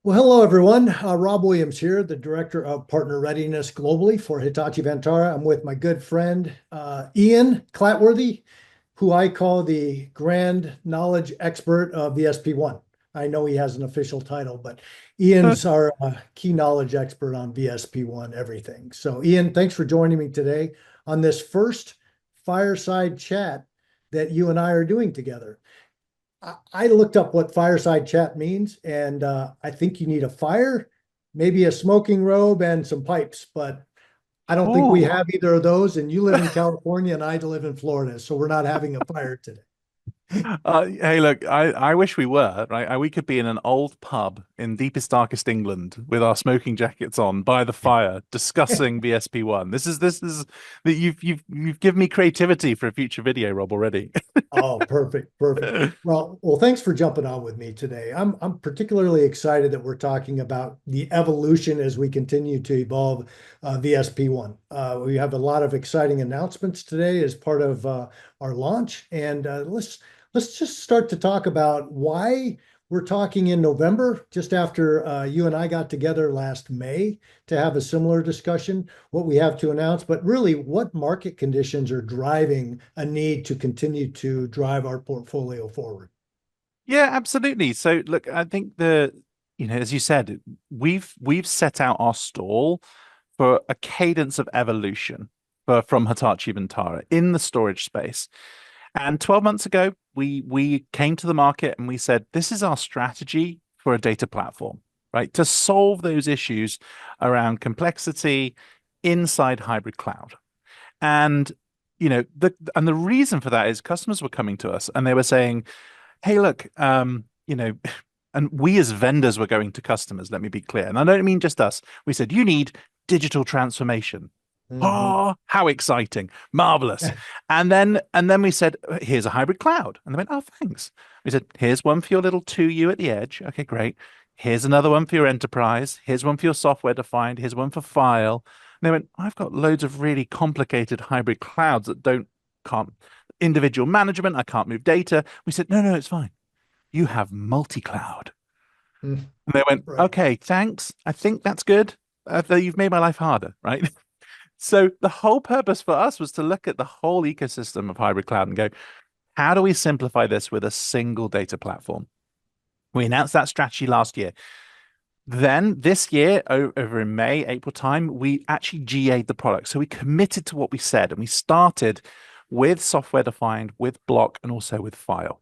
Well, hello, everyone. Rob Williams here, the Director of Partner Readiness globally for Hitachi Vantara. I'm with my good friend, Ian Clatworthy, who I call the Grand Knowledge Expert of VSP One. I know he has an official title, but Ian's our key knowledge expert on VSP One everything. So, Ian, thanks for joining me today on this first fireside chat that you and I are doing together. I looked up what fireside chat means, and I think you need a fire, maybe a smoking robe, and some pipes. But I don't think we Oh, have either of those. And you live in California, and I live in Florida, so we're not having a fire today. hey, look, I wish we were, right? We could be in an old pub in deepest, darkest England with our smoking jackets on by the fire discussing VSP One. This is that you've given me creativity for a future video, Rob, already. Oh, perfect, perfect. Well, thanks for jumping on with me today. I'm particularly excited that we're talking about the evolution as we continue to evolve VSP One. We have a lot of exciting announcements today as part of our launch, and let's just start to talk about why we're talking in November, just after you and I got together last May to have a similar discussion, what we have to announce, but really what market conditions are driving a need to continue to drive our portfolio forward. Yeah, absolutely. So look, I think as you said, we've set out our stall for a cadence of evolution from Hitachi Vantara in the storage space. And 12 months ago, we came to the market and we said, this is our strategy for a data platform, right? To solve those issues around complexity inside hybrid cloud. And the reason for that is customers were coming to us and they were saying, hey, look, and we as vendors were going to customers, let me be clear. And I don't mean just us. We said, you need digital transformation. Mhm. Oh, how exciting. Marvelous. And then we said, here's a hybrid cloud. And they went, oh, thanks. We said, here's one for your little 2U at the edge. Okay, great. Here's another one for your enterprise. Here's one for your software defined. Here's one for file. And they went, I've got loads of really complicated hybrid clouds that can't individual management. I can't move data. We said, no, it's fine. You have multi-cloud. Mm, And they went, right. okay, thanks. I think that's good. Though you've made my life harder, right? So the whole purpose for us was to look at the whole ecosystem of hybrid cloud and go, how do we simplify this with a single data platform? We announced that strategy last year. Then this year, over in May, April time, we actually GA'd the product. So we committed to what we said and we started with software defined, with block, and also with file.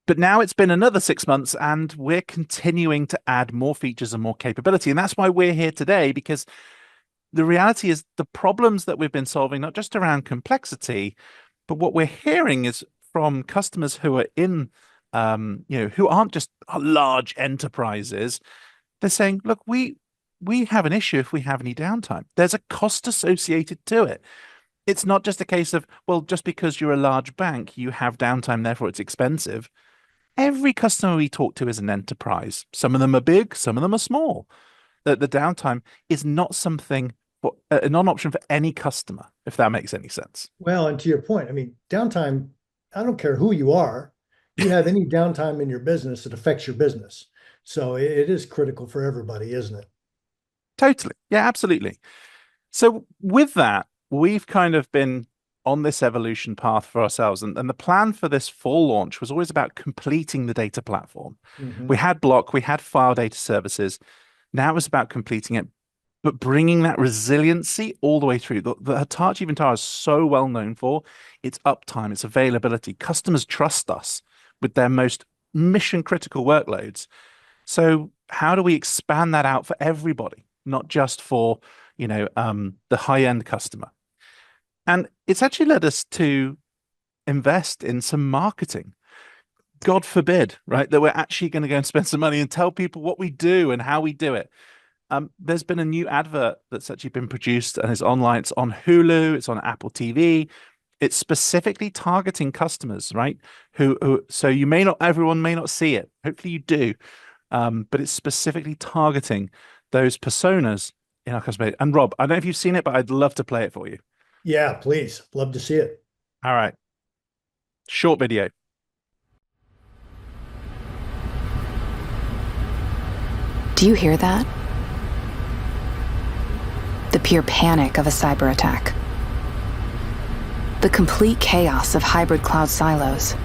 But now it's been another 6 months and we're continuing to add more features and more capability. And that's why we're here today, because the reality is the problems that we've been solving, not just around complexity, but what we're hearing is from customers who are who aren't just large enterprises. They're saying, look, we have an issue if we have any downtime. There's a cost associated to it. It's not just a case of, well, just because you're a large bank, you have downtime, therefore it's expensive. Every customer we talk to is an enterprise. Some of them are big, some of them are small. The downtime is not something for a non-option for any customer, if that makes any sense. Well, and to your point, I mean, downtime, I don't care who you are, you have any downtime in your business, it affects your business. So it is critical for everybody, isn't it? Totally. Yeah, absolutely. So with that, we've kind of been on this evolution path for ourselves. And the plan for this fall launch was always about completing the data platform. We Mhm. had block, we had file data services. Now it was about completing it, but bringing that resiliency all the way through. The Hitachi Vantara is so well known for its uptime, its availability. Customers trust us with their most mission critical workloads. So how do we expand that out for everybody, not just for, the high end customer? And it's actually led us to invest in some marketing. God forbid, right, that we're actually going to go and spend some money and tell people what we do and how we do it. There's been a new advert that's actually been produced and is online. It's on Hulu, it's on Apple TV. It's specifically targeting customers, right? So you may not, everyone may not see it. Hopefully you do. But it's specifically targeting those personas in our customer base. And Rob, I don't know if you've seen it, but I'd love to play it for you. Yeah, please. Love to see it. All right. Short video. Do you hear that? The pure panic of a cyber attack. The complete chaos of hybrid cloud silos.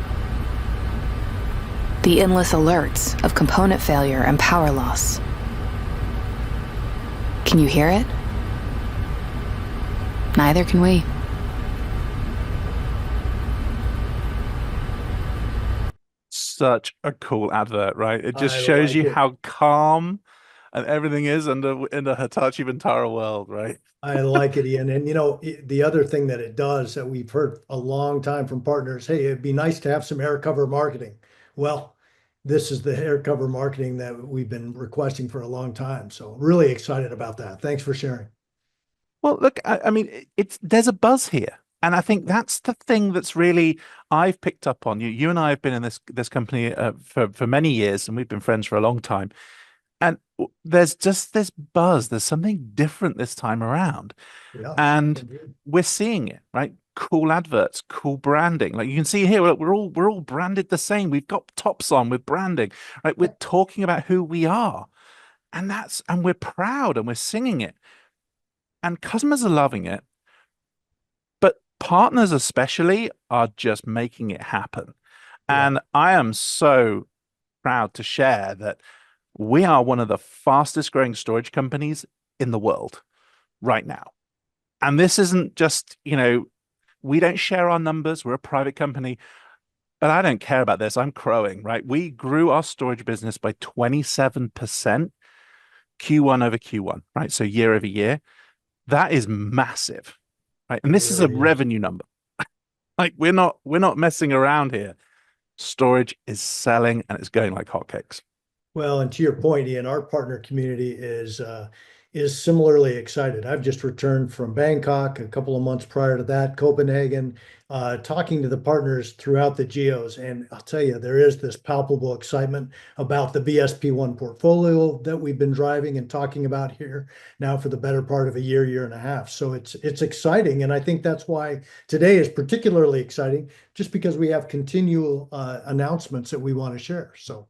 The endless alerts of component failure and power loss. Can you hear it? Neither can we. Such a cool advert, right? It just I shows like you it. how calm and everything is in the Hitachi Vantara world, right? I like it, Ian. And the other thing that it does that we've heard a long time from partners, hey, it'd be nice to have some air cover marketing. Well, this is the air cover marketing that we've been requesting for a long time. So really excited about that. Thanks for sharing. Well, look, I mean, it's there's a buzz here, and I think that's the thing that's really I've picked up on. You and I have been in this company for many years, and we've been friends for a long time. And there's just this buzz. There's something different this time around, Yeah, and indeed. we're seeing it, right? Cool adverts, cool branding. Like you can see here, we're all branded the same. We've got tops on with branding, right? We're talking about who we are, and we're proud and we're singing it, and customers are loving it. But partners especially are just making it happen. Yeah. And I am so proud to share that we are one of the fastest growing storage companies in the world right now. And this isn't just, we don't share our numbers. We're a private company, but I don't care about this. I'm crowing, right? We grew our storage business by 27% Q1 over Q1, right? So year over year. That is massive, right? And It this is a really is. revenue number. Like we're not messing around here. Storage is selling and it's going like hotcakes. Well, and to your point, Ian, our partner community is similarly excited. I've just returned from Bangkok a couple of months prior to that, Copenhagen, talking to the partners throughout the geos, and I'll tell you, there is this palpable excitement about the VSP One portfolio that we've been driving and talking about here now for the better part of a year, year and a half. So it's exciting, and I think that's why today is particularly exciting, just because we have continual announcements that we want to share. So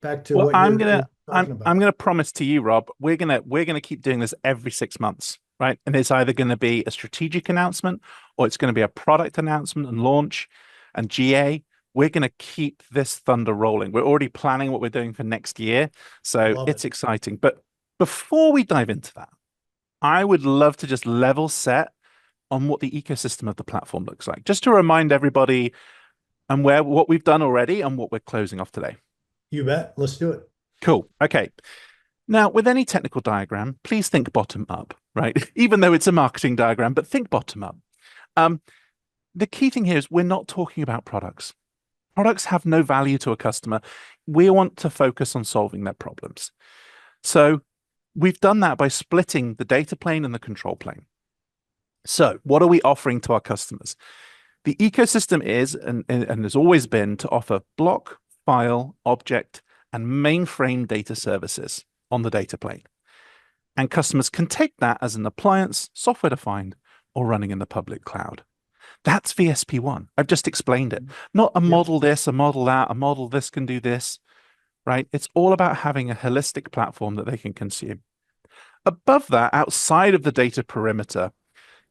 back to Well, what I'm you're gonna I'm talking about. I'm gonna promise to you, Rob, we're gonna keep doing this every 6 months, right? And it's either going to be a strategic announcement or it's going to be a product announcement and launch and GA. We're going to keep this thunder rolling. We're already planning what we're doing for next year, so Love it. it's exciting. But before we dive into that, I would love to just level set on what the ecosystem of the platform looks like, just to remind everybody and where what we've done already and what we're closing off today. You bet. Let's do it. Cool. Okay. Now, with any technical diagram, please think bottom up, right? Even though it's a marketing diagram, but think bottom up. Um, the key thing here is we're not talking about products. Products have no value to a customer. We want to focus on solving their problems. So we've done that by splitting the data plane and the control plane. So what are we offering to our customers? The ecosystem is, and has always been, to offer block, file, object, and mainframe data services on the data plane. And customers can take that as an appliance, software defined, or running in the public cloud. That's VSP One. I've just explained it. Not a Yep. model this, a model that, a model this can do this, right? It's all about having a holistic platform that they can consume. Above that, outside of the data perimeter,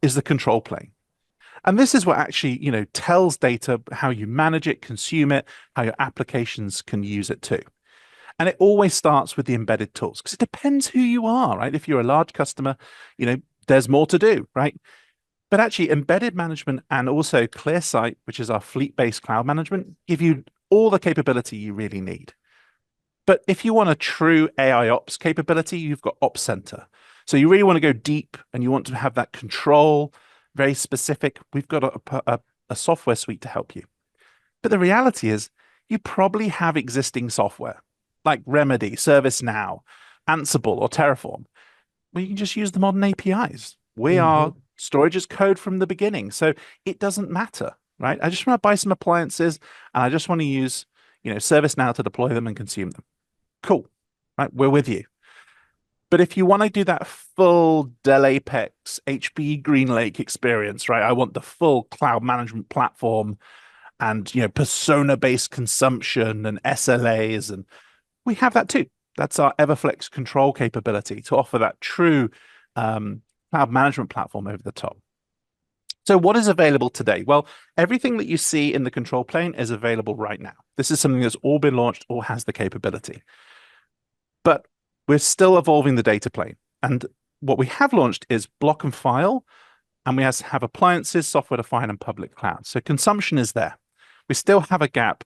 is the control plane. And this is what actually, tells data how you manage it, consume it, how your applications can use it too. And it always starts with the embedded tools because it depends who you are, right? If you're a large customer, there's more to do, right? But actually, embedded management and also ClearSight, which is our fleet-based cloud management, give you all the capability you really need. But if you want a true AI ops capability, you've got Ops Center. So you really want to go deep and you want to have that control, very specific. We've got a software suite to help you. But the reality is you probably have existing software like Remedy, ServiceNow, Ansible, or Terraform. Well, you can just use the modern APIs. We are storage as code from the beginning. So it doesn't matter, right? I just want to buy some appliances and I just want to use, ServiceNow to deploy them and consume them. Cool, right? We're with you. But if you want to do that full Dell Apex, HPE GreenLake experience, right? I want the full cloud management platform and, persona-based consumption and SLAs, and we have that too. That's our Everflex control capability to offer that true cloud management platform over the top. So what is available today? Well, everything that you see in the control plane is available right now. This is something that's all been launched or has the capability. But we're still evolving the data plane. And what we have launched is block and file, and we have appliances, software-defined, and public cloud. So consumption is there. We still have a gap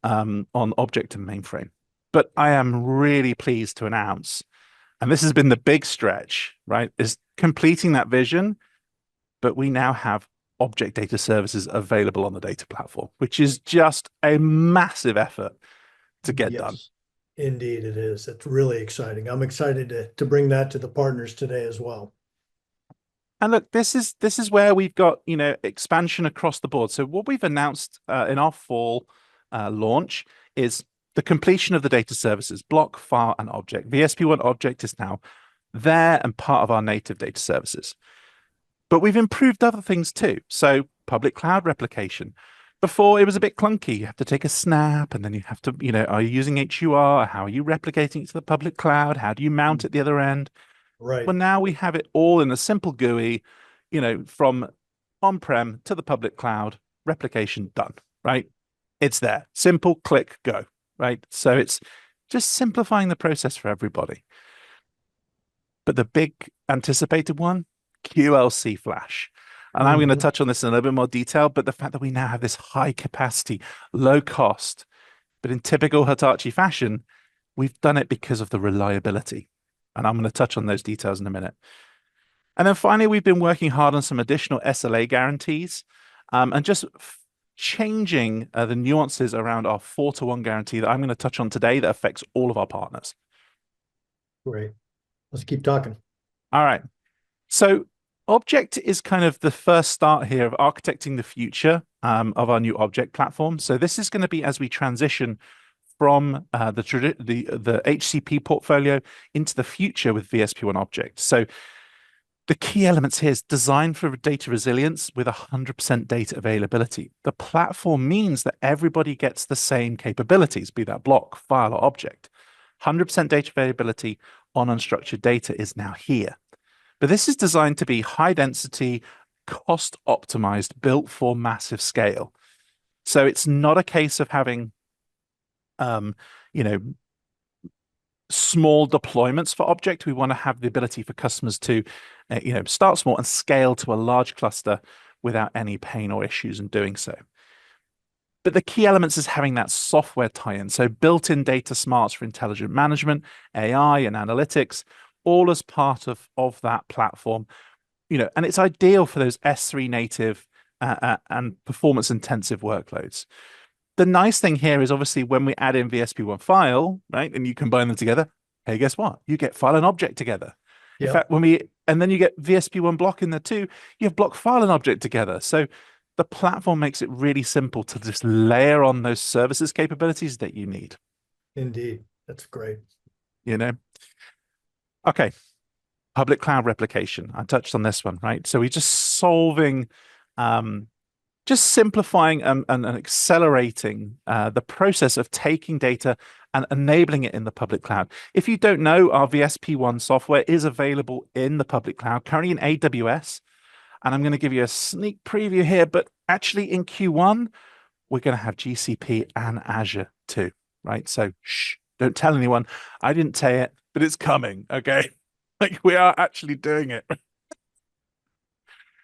on object and mainframe. But I am really pleased to announce, and this has been the big stretch, right, is completing that vision, but we now have object data services available on the data platform, which is just a massive effort to get done. Indeed, it is. It's really exciting. I'm excited to bring that to the partners today as well. And look, this is where we've got, you know, expansion across the board. So what we've announced in our fall launch is the completion of the data services, block, file, and object. VSP One Object is now there and part of our native data services. But we've improved other things too. So public cloud replication. Before, it was a bit clunky. You have to take a snap, and then you have to, you know, are you using HUR? How are you replicating it to the public cloud? How do you mount at the other end? Right. Well, now we have it all in a simple GUI, you know, from on-prem to the public cloud, replication done, right? It's there. Simple, click, go, right? So it's just simplifying the process for everybody. But the big anticipated one, QLC flash. And I'm going to touch on this in a little bit more detail, but the fact that we now have this high capacity, low cost, but in typical Hitachi fashion, we've done it because of the reliability. And I'm going to touch on those details in a minute. And then finally, we've been working hard on some additional SLA guarantees and just changing the nuances around our 4-to-1 guarantee that I'm going to touch on today that affects all of our partners. Great. Let's keep talking. All right. So Object is kind of the first start here of architecting the future of our new object platform. So this is going to be as we transition from the HCP portfolio into the future with VSP One Object. So the key elements here is design for data resilience with 100% data availability. The platform means that everybody gets the same capabilities, be that block, file, or object. 100% data availability on unstructured data is now here. But this is designed to be high density, cost optimized, built for massive scale. So it's not a case of having, you know, small deployments for object. We want to have the ability for customers to, you know, start small and scale to a large cluster without any pain or issues in doing so. But the key elements is having that software tie-in. So built-in data smarts for intelligent management, AI and analytics, all as part of that platform, you know, and it's ideal for those S3 native and performance intensive workloads. The nice thing here is obviously when we add in VSP One File, right, and you combine them together, hey, guess what? You get file and object together. Yep. In fact, and then you get VSP One Block in there too, you have block, file, and object together. So the platform makes it really simple to just layer on those services capabilities that you need. Indeed. That's great. You know? Okay, public cloud replication. I touched on this one, right? So we're just solving, just simplifying and accelerating the process of taking data and enabling it in the public cloud. If you don't know, our VSP One software is available in the public cloud, currently in AWS. And I'm going to give you a sneak preview here, but actually in Q1, we're going to have GCP and Azure too, right? So shh, don't tell anyone. I didn't say it, but it's coming, okay? Like we are actually doing it.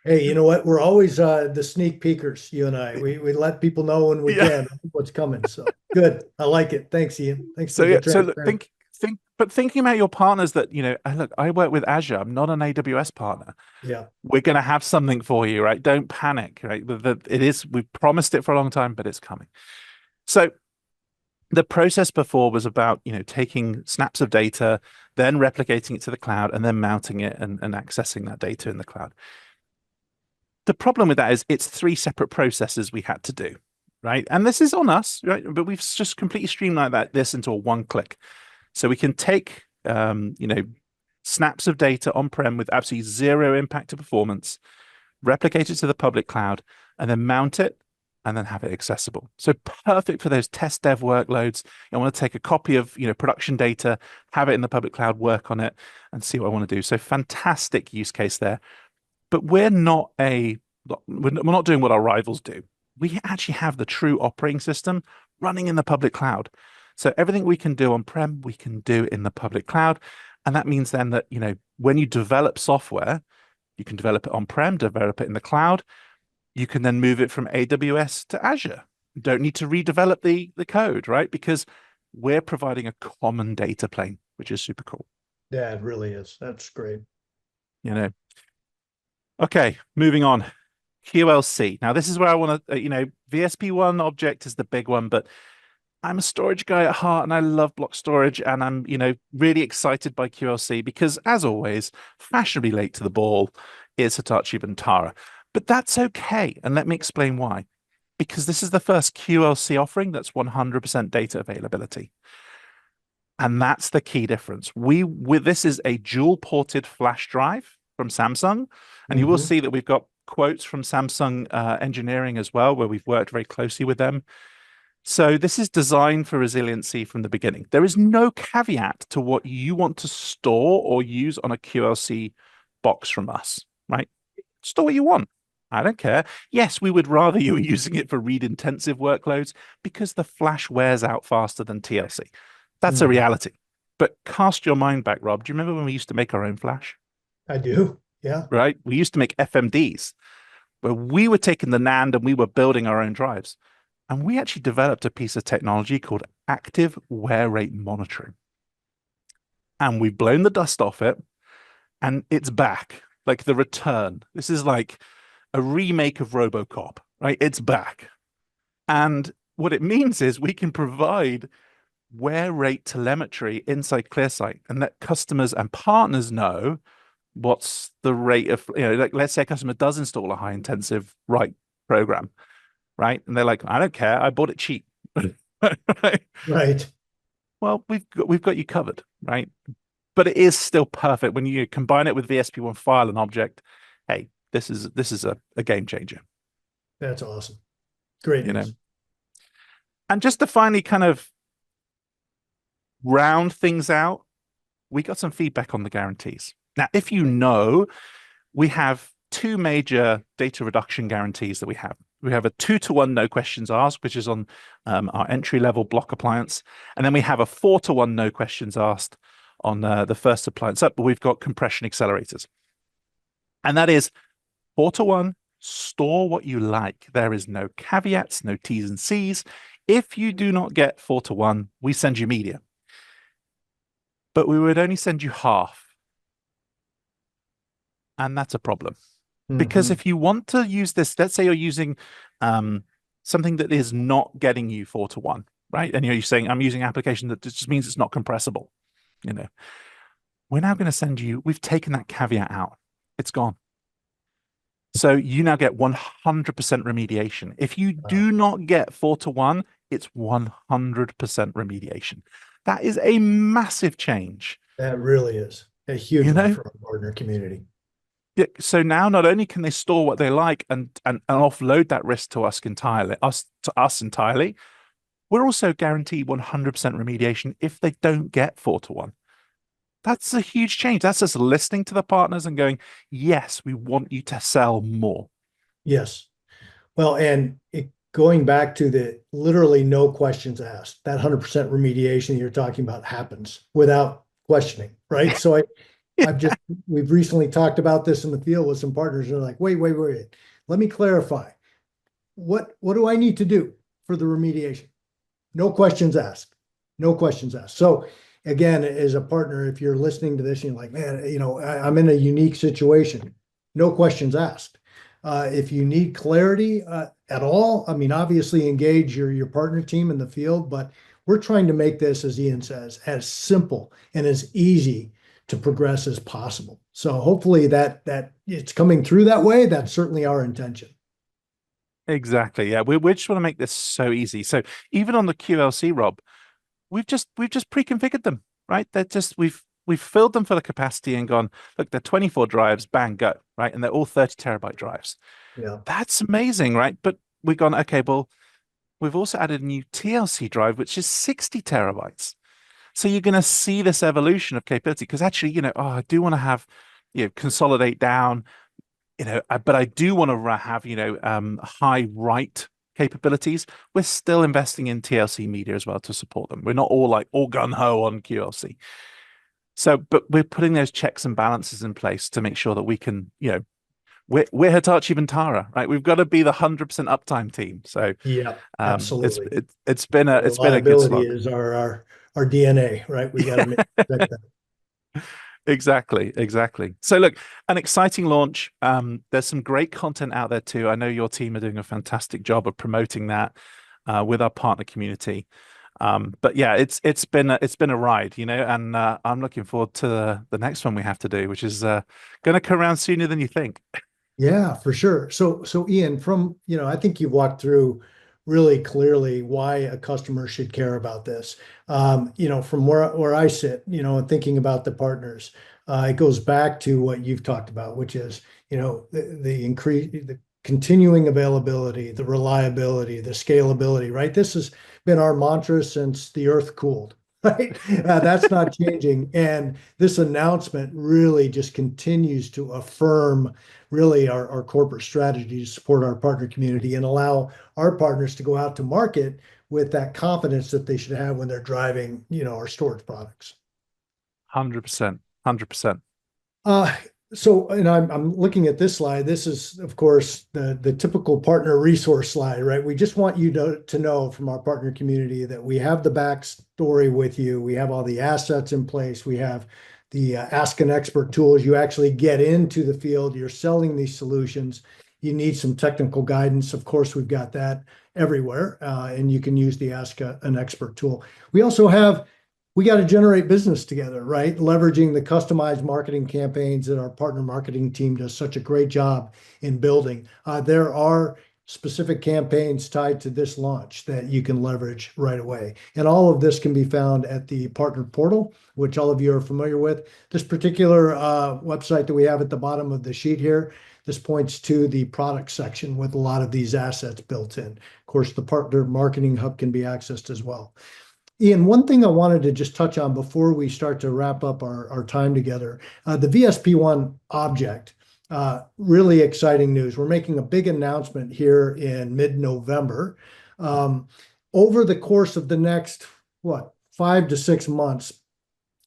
Hey, you know what? We're always the sneak peekers, you and I. We let people know when we can what's coming. So good. I like it. Thanks, Ian. Thanks. So but thinking about your partners that, you know, look, I work with Azure. I'm not an AWS partner. Yeah. We're going to have something for you, right? Don't panic, right? We've promised it for a long time, but it's coming. So the process before was about, you know, taking snaps of data, then replicating it to the cloud and then mounting it and accessing that data in the cloud. The problem with that is it's 3 separate processes we had to do, right? And this is on us, right? But we've just completely streamlined this into a one click. So we can take, you know, snaps of data on-prem with absolutely 0 impact to performance, replicate it to the public cloud, and then mount it and then have it accessible. So perfect for those test dev workloads. I want to take a copy of, production data, have it in the public cloud, work on it, and see what I want to do. So fantastic use case there. But we're not doing what our rivals do. We actually have the true operating system running in the public cloud. So everything we can do on-prem, we can do in the public cloud. And that means then that, when you develop software, you can develop it on-prem, develop it in the cloud. You can then move it from AWS to Azure. You don't need to redevelop the code, right? Because we're providing a common data plane, which is super cool. Yeah, it really is. That's great. Okay, moving on. QLC. Now, this is where I want to, VSP One Object is the big one, but I'm a storage guy at heart and I love block storage. And I'm, really excited by QLC because, as always, fashionably late to the ball is Hitachi Vantara. But that's okay. And let me explain why. Because this is the first QLC offering that's 100% data availability. And that's the key difference. This is a dual ported flash drive from Samsung. And you will see that we've got quotes from Samsung engineering as well, where we've worked very closely with them. So this is designed for resiliency from the beginning. There is no caveat to what you want to store or use on a QLC box from us, right? Store what you want. I don't care. Yes, we would rather you were using it for read-intensive workloads because the flash wears out faster than TLC. That's a reality. But cast your mind back, Rob. Do you remember when we used to make our own flash? I do. Yeah. Right? We used to make FMDs where we were taking the NAND and we were building our own drives. And we actually developed a piece of technology called active wear rate monitoring. And we've blown the dust off it and it's back, like the return. This is like a remake of RoboCop, right? It's back. And what it means is we can provide wear rate telemetry inside ClearSight and let customers and partners know what's the rate of, like let's say a customer does install a high intensive write program, right? And they're like, I don't care, I bought it cheap. Right. Well, we've got you covered, right? But it is still perfect when you combine it with VSP One File and Object. Hey, this is a game changer. That's awesome. Great. And just to finally kind of round things out, we got some feedback on the guarantees. Now, if we have two major data reduction guarantees that we have. We have a 2-to-1 no questions asked, which is on our entry-level block appliance. And then we have a 4-to-1 no questions asked on the first appliance up, but we've got compression accelerators. And that is 4-to-1, store what you like. There is no caveats, no T's and C's. If you do not get 4-to-1, we send you media. But we would only send you half. And that's a problem. Because if you want to use this, let's say you're using something that is not getting you 4-to-1, right? And you're saying, I'm using an application that just means it's not compressible. We're now going to send you, we've taken that caveat out. It's gone. So you now get 100% remediation. If you do not get 4-to-1, it's 100% remediation. That is a massive change. That really is a huge one for our partner community. Yeah, so now not only can they store what they like and offload that risk to us entirely, we're also guaranteed 100% remediation if they don't get 4-to-1. That's a huge change. That's us listening to the partners and going, yes, we want you to sell more. Yes. Well, and going back to the literally no questions asked, that 100% remediation you're talking about happens without questioning, right? So we've recently talked about this in the field with some partners. They're like, wait, let me clarify. What do I need to do for the remediation? No questions asked. No questions asked. So again, as a partner, if you're listening to this and you're like, man, I'm in a unique situation, no questions asked. If you need clarity at all, I mean, obviously engage your partner team in the field, but we're trying to make this, as Ian says, as simple and as easy to progress as possible. So hopefully that it's coming through that way. That's certainly our intention. Exactly. Yeah. We just want to make this so easy. So even on the QLC, Rob, we've just pre-configured them, right? They're just, we've filled them for the capacity and gone, look, they're 24 drives, bang, go, right? And they're all 30 terabyte drives. Yeah. That's amazing, right? But we've gone, okay, well, we've also added a new TLC drive, which is 60 terabytes. So you're going to see this evolution of capability because actually, I do want to have, consolidate down, but I do want to have, high write capabilities. We're still investing in TLC media as well to support them. We're not all gun ho on QLC. So, but we're putting those checks and balances in place to make sure that we can, we're Hitachi Vantara, right? We've got to be the 100% uptime team. So Yeah, absolutely. It's been a good Reliability slog. is our DNA, right? We got to make that. Exactly. So look, an exciting launch. There's some great content out there too. I know your team are doing a fantastic job of promoting that with our partner community. But yeah, it's been a ride, and I'm looking forward to the next one we have to do, which is going to come around sooner than you think. Yeah, for sure. So Ian, I think you've walked through really clearly why a customer should care about this. From where I sit, and thinking about the partners, it goes back to what you've talked about, which is, the continuing availability, the reliability, the scalability, right? This has been our mantra since the earth cooled. Right? That's not changing. And this announcement really just continues to affirm really our corporate strategy to support our partner community and allow our partners to go out to market with that confidence that they should have when they're driving, our storage products. 100%. 100%. And I'm looking at this slide. This is, of course, the typical partner resource slide, right? We just want you to know from our partner community that we have the backstory with you. We have all the assets in place. We have the Ask an Expert tools. You actually get into the field. You're selling these solutions. You need some technical guidance. Of course, we've got that everywhere, and you can use the Ask an Expert tool. We got to generate business together, right? Leveraging the customized marketing campaigns that our partner marketing team does such a great job in building. There are specific campaigns tied to this launch that you can leverage right away. And all of this can be found at the partner portal, which all of you are familiar with. This particular website that we have at the bottom of the sheet here, this points to the product section with a lot of these assets built in. Of course, the partner marketing hub can be accessed as well. Ian, one thing I wanted to just touch on before we start to wrap up our time together, the VSP One Object, really exciting news. We're making a big announcement here in mid-November. Over the course of the next, 5 to 6 months,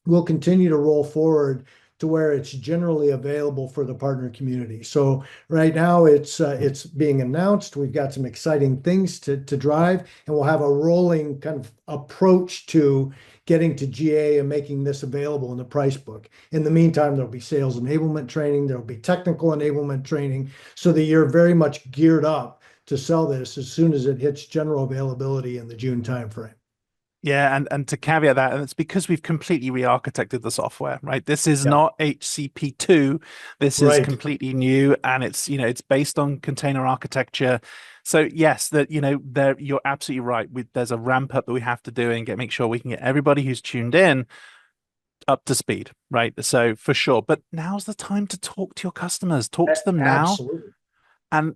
we'll continue to roll forward to where it's generally available for the partner community. So right now it's being announced. We've got some exciting things to drive, and we'll have a rolling kind of approach to getting to GA and making this available in the price book. In the meantime, there'll be sales enablement training, there'll be technical enablement training, so that you're very much geared up to sell this as soon as it hits general availability in the June timeframe. Yeah, and to caveat that, and it's because we've completely re-architected the software, right? This is not HCP2. This is completely new, and it's based on container architecture. So yes, you're absolutely right. There's a ramp up that we have to do and make sure we can get everybody who's tuned in up to speed, right? So for sure. But now's the time to talk to your customers. Talk to them now. Absolutely. And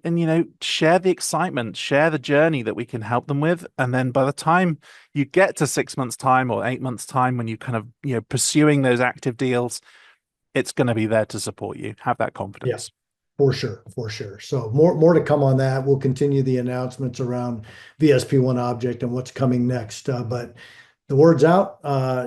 share the excitement, share the journey that we can help them with. And then by the time you get to 6 months time or 8 months time, when you kind of, pursuing those active deals, it's going to be there to support you. Have that confidence. Yeah, for sure. So more to come on that. We'll continue the announcements around VSP One Object and what's coming next. But the word's out.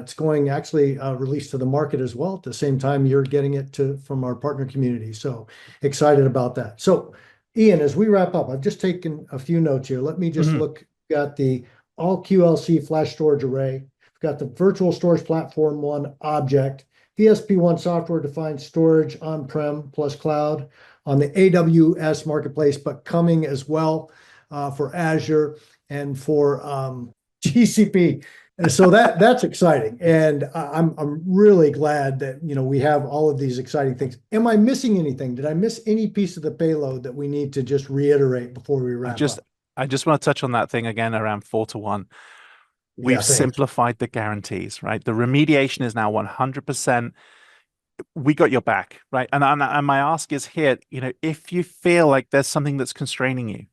It's going actually released to the market as well at the same time you're getting it from our partner community. So excited about that. So Ian, as we wrap up, I've just taken a few notes here. Let me just look. We've got the all-QLC flash storage array. We've got the virtual storage platform One Object, VSP One software-defined storage on-prem plus cloud on the AWS marketplace, but coming as well for Azure and for GCP. So that's exciting, and I'm really glad that we have all of these exciting things. Am I missing anything? Did I miss any piece of the payload that we need to just reiterate before we wrap up? I just want to touch on that thing again around 4-to-1. We've simplified the guarantees, right? The remediation is now 100%. We got your back, right? And my ask is here, if you feel like there's something that's constraining you,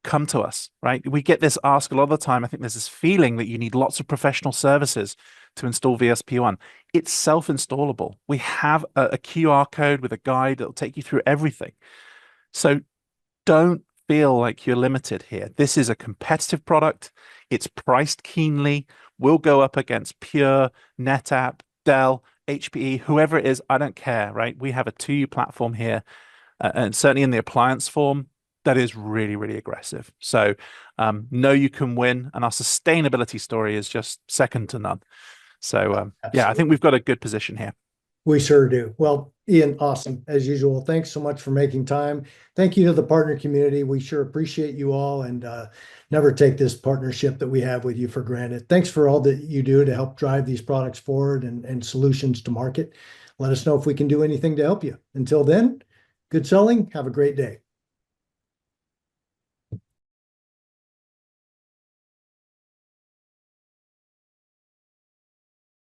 come to us, right? We get this ask a lot of the time. I think there's this feeling that you need lots of professional services to install VSP One. It's self-installable. We have a QR code with a guide that'll take you through everything. So don't feel like you're limited here. This is a competitive product. It's priced keenly. We'll go up against Pure, NetApp, Dell, HPE, whoever it is, I don't care, right? We have a 2U platform here, and certainly in the appliance form, that is really, really aggressive. So know you can win, and our sustainability story is just second to none. So yeah, I think we've got a good position here. We sure do. Well, Ian, awesome as usual. Thanks so much for making time. Thank you to the partner community. We sure appreciate you all, and never take this partnership that we have with you for granted. Thanks for all that you do to help drive these products forward and solutions to market. Let us know if we can do anything to help you. Until then, good selling. Have a great day.